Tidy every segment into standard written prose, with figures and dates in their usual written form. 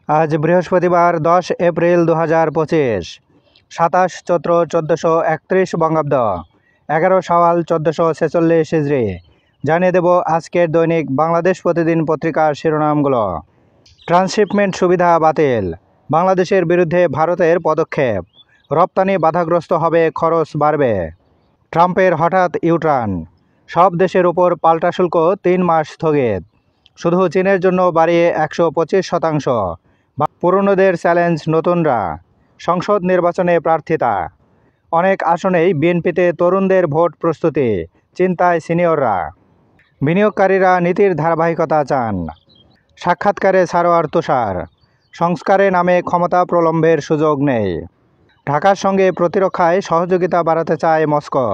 আজ বৃহস্পতিবার 10 এপ্রিল 2025, 27 চৈত্র 1431 বঙ্গাব্দ, 11 শাওয়াল 1446 হিজরি। জানিয়ে দেব আজকের দৈনিক বাংলাদেশ প্রতিদিন পত্রিকার শিরোনামগুলো। ট্রান্সশিপমেন্ট সুবিধা বাতিল, বাংলাদেশের বিরুদ্ধে ভারতের পদক্ষেপ, রপ্তানি বাধাগ্রস্ত হবে, খরচ বাড়বে। ট্রাম্পের হঠাৎ ইউটার্ন, সব দেশের উপর পাল্টা শুল্ক 3 মাস স্থগিত, শুধু চীনের জন্য বাড়িয়ে 125%। পুরনোদের চ্যালেঞ্জ নতুনরা, সংসদ নির্বাচনে প্রার্থিতা, অনেক আসনেই বিএনপিতে তরুণদের ভোট প্রস্তুতি, চিন্তায় সিনিয়ররা। বিনিয়োগকারীরা নীতির ধারাবাহিকতা চান, সাক্ষাৎকারে সারোয়ার তুষার। সংস্কারে নামে ক্ষমতা প্রলম্বের সুযোগ নেই, ঢাকার সঙ্গে প্রতিরক্ষায় সহযোগিতা বাড়াতে চায় মস্কো।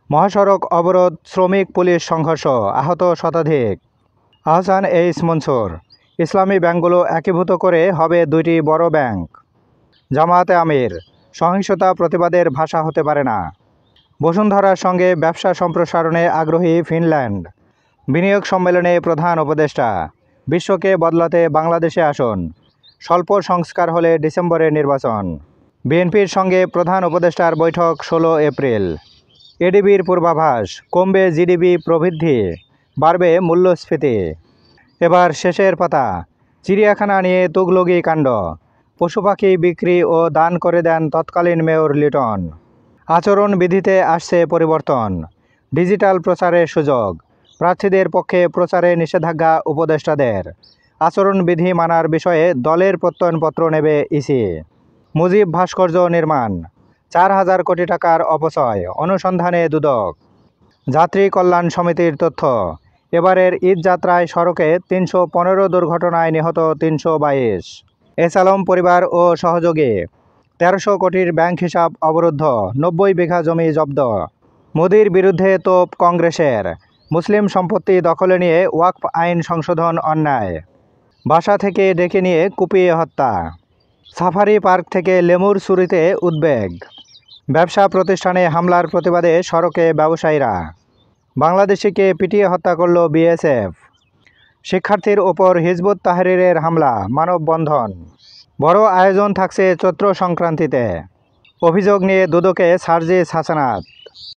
মহাসড়ক অবরোধ, শ্রমিক পুলিশ সংঘর্ষ, আহত শতাধিক। আহসান এইচ মনসুর, ইসলামী ব্যাংকগুলো একীভূত করে হবে 2টি বড় ব্যাংক। জামায়াতে আমির, সহিংসতা প্রতিবাদের ভাষা হতে পারে না। বসুন্ধরার সঙ্গে ব্যবসা সম্প্রসারণে আগ্রহী ফিনল্যান্ড। বিনিয়োগ সম্মেলনে প্রধান উপদেষ্টা, বিশ্বকে বদলাতে বাংলাদেশে আসুন, স্বল্প সংস্কার হলে ডিসেম্বরে নির্বাচন। বিএনপির সঙ্গে প্রধান উপদেষ্টার বৈঠক 16 এপ্রিল। এডিবির পূর্বাভাস, কমবে জিডিপি প্রবৃদ্ধি, বাড়বে মূল্যস্ফীতি। এবার শেষের পাতা, চিড়িয়াখানা নিয়ে তুগলকি কাণ্ড, পশু পাখি বিক্রি ও দান করে দেন তৎকালীন মেয়র লিটন। আচরণবিধিতে আসছে পরিবর্তন, ডিজিটাল প্রচারের সুযোগ, প্রার্থীদের পক্ষে প্রচারে নিষেধাজ্ঞা উপদেষ্টাদের। আচরণবিধি মানার বিষয়ে দলের প্রত্যয়নপত্র নেবে ইসি। মুজিব ভাস্কর্য নির্মাণ, 4000 কোটি টাকার অপচয়, অনুসন্ধানে দুদক। যাত্রী কল্যাণ সমিতির তথ্য, এবারের ঈদ যাত্রায় সড়কে 315 দুর্ঘটনায় নিহত 322। এস আলম পরিবার ও সহযোগী, 1300 কোটির ব্যাংক হিসাব অবরুদ্ধ, 90 বিঘা জমি জব্দ। মোদির বিরুদ্ধে তোপ কংগ্রেসের, মুসলিম সম্পত্তি দখলে নিয়ে ওয়াকফ আইন সংশোধন অন্যায়। বাসা থেকে ডেকে নিয়ে কুপিয়ে হত্যা। সাফারি পার্ক থেকে লেমুর চুরিতে উদ্বেগ। ব্যবসা প্রতিষ্ঠানে হামলার প্রতিবাদে সড়কে ব্যবসায়ীরা। বাংলাদেশিকে পিটিয়ে হত্যা করল বিএসএফ। শিক্ষার্থীর ওপর হিজবুত তাহরিরের হামলা, মানববন্ধন। বড় আয়োজন থাকছে চৈত্র সংক্রান্তিতে। অভিযোগ নিয়ে দুদকে সার্জিস হাসানাত।